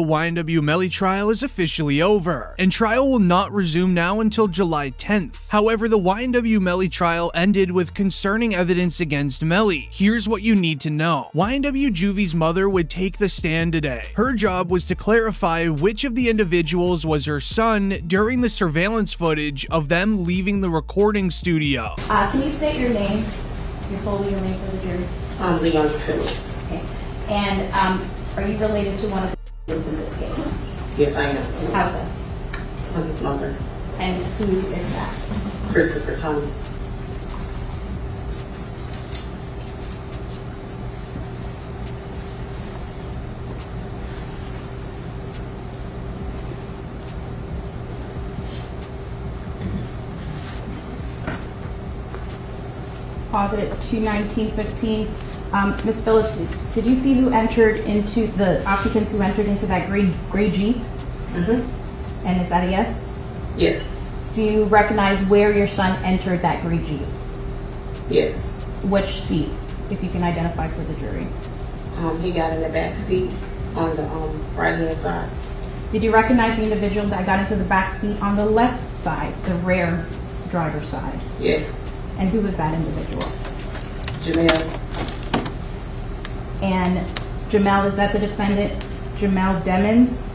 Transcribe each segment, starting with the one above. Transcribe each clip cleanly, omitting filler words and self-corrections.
The YNW Melly trial is officially over, and trial will not resume now until July 10th. However, the YNW Melly trial ended with concerning evidence against Melly. Here's what you need to know. YNW Juvie's mother would take the stand today. Her job was to clarify which of the individuals was her son during the surveillance footage of them leaving the recording studio. Can you state your name, your full legal name for the jury? Leon Phillips. Okay. And are you related to one of the in this case? Yes, I am. How so? I'm his mother. And who is that? Christopher Thomas. Positive 21915. Ms. Phillips, did you see who entered into the occupants who entered into that gray Jeep? Mm-hmm. And is that a yes? Yes. Do you recognize where your son entered that gray Jeep? Yes. Which seat, if you can identify for the jury? He got in the back seat on the right hand side. Did you recognize the individual that got into the back seat on the left side, the rear driver's side? Yes. And who was that individual? Jamel. And Jamel, is that the defendant, Jamel Demons?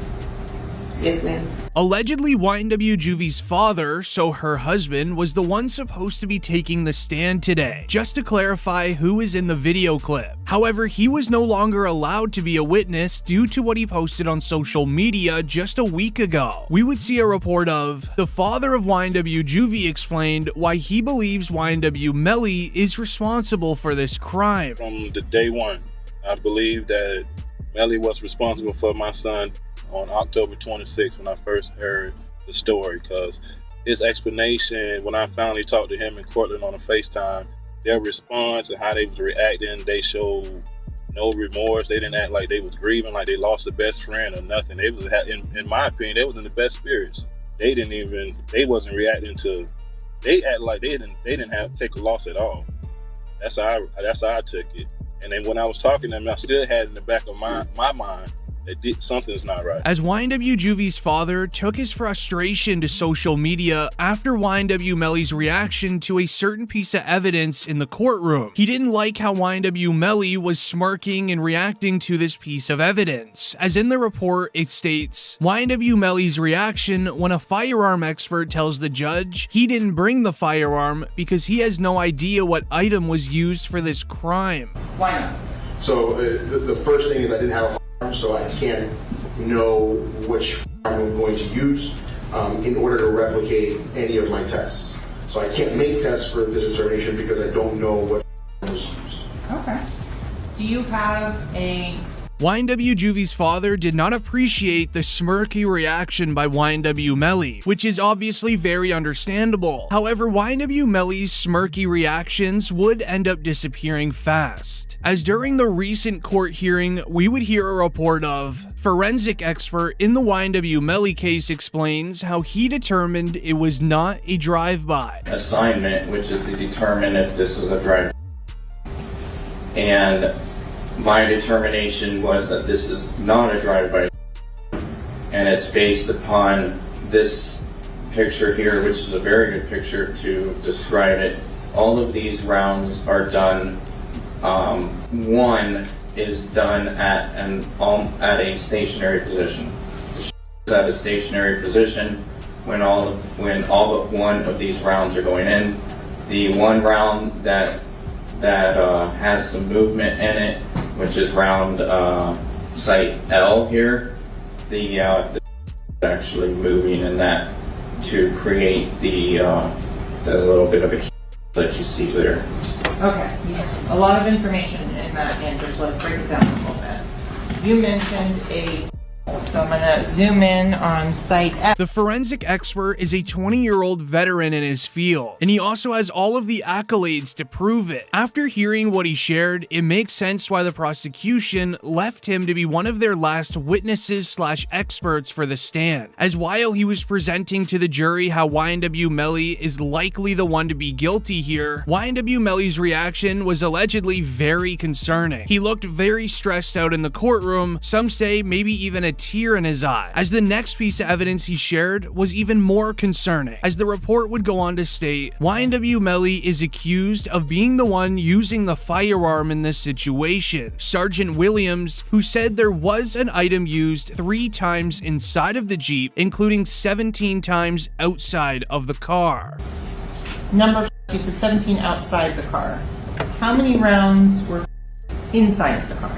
Yes, ma'am. Allegedly, YNW Juvie's father, so her husband, was the one supposed to be taking the stand today, just to clarify who is in the video clip. However, he was no longer allowed to be a witness due to what he posted on social media just a week ago. We would see a report of, the father of YNW Juvie explained why he believes YNW Melly is responsible for this crime. From the day one, I believe that Melly was responsible for my son on October 26th when I first heard the story, because his explanation when I finally talked to him and Cortland on a FaceTime, their response and how they was reacting, they showed no remorse. They didn't act like they was grieving, like they lost a best friend or nothing. They was, in my opinion, they was in the best spirits. They wasn't reacting to, they act like they didn't have to take a loss at all. That's how I took it. And then when I was talking to them, I still had in the back of my mind that something's not right. As YNW Juvie's father took his frustration to social media after YNW Melly's reaction to a certain piece of evidence in the courtroom. He didn't like how YNW Melly was smirking and reacting to this piece of evidence. As in the report, it states, YNW Melly's reaction when a firearm expert tells the judge he didn't bring the firearm because he has no idea what item was used for this crime. Why not? So the first thing is I didn't have a firearm, so I can't know which firearm I'm going to use in order to replicate any of my tests. So I can't make tests for this determination because I don't know what firearm was used. Okay. Do you have a... YNW Juvie's father did not appreciate the smirky reaction by YNW Melly, which is obviously very understandable. However, YNW Melly's smirky reactions would end up disappearing fast, as during the recent court hearing, we would hear a report of forensic expert in the YNW Melly case explains how he determined it was not a drive-by. Assignment, which is to determine if this is a drive-by. And my determination was that this is not a drive-by, and it's based upon this picture here, which is a very good picture to describe it. All of these rounds are done. One is done at a stationary position. The at a stationary position when all but one of these rounds are going in. The one round that has some movement in it, which is round site L here, the actually moving in that to create the little bit of a that you see there. Okay, a lot of information in that answer, so let's break it down a little bit. You mentioned so I'm going to zoom in on site F. The forensic expert is a 20-year-old veteran in his field, and he also has all of the accolades to prove it. After hearing what he shared, it makes sense why the prosecution left him to be one of their last witnesses/experts for the stand, as while he was presenting to the jury how YNW Melly is likely the one to be guilty here, YNW Melly's reaction was allegedly very concerning. He looked very stressed out in the courtroom, some say maybe even a tear in his eye, as the next piece of evidence he shared was even more concerning, as the report would go on to state YNW Melly is accused of being the one using the firearm in this situation. Sergeant Williams, who said there was an item used 3 times inside of the Jeep, including 17 times outside of the car. Number, you said 17 outside the car. How many rounds were inside the car?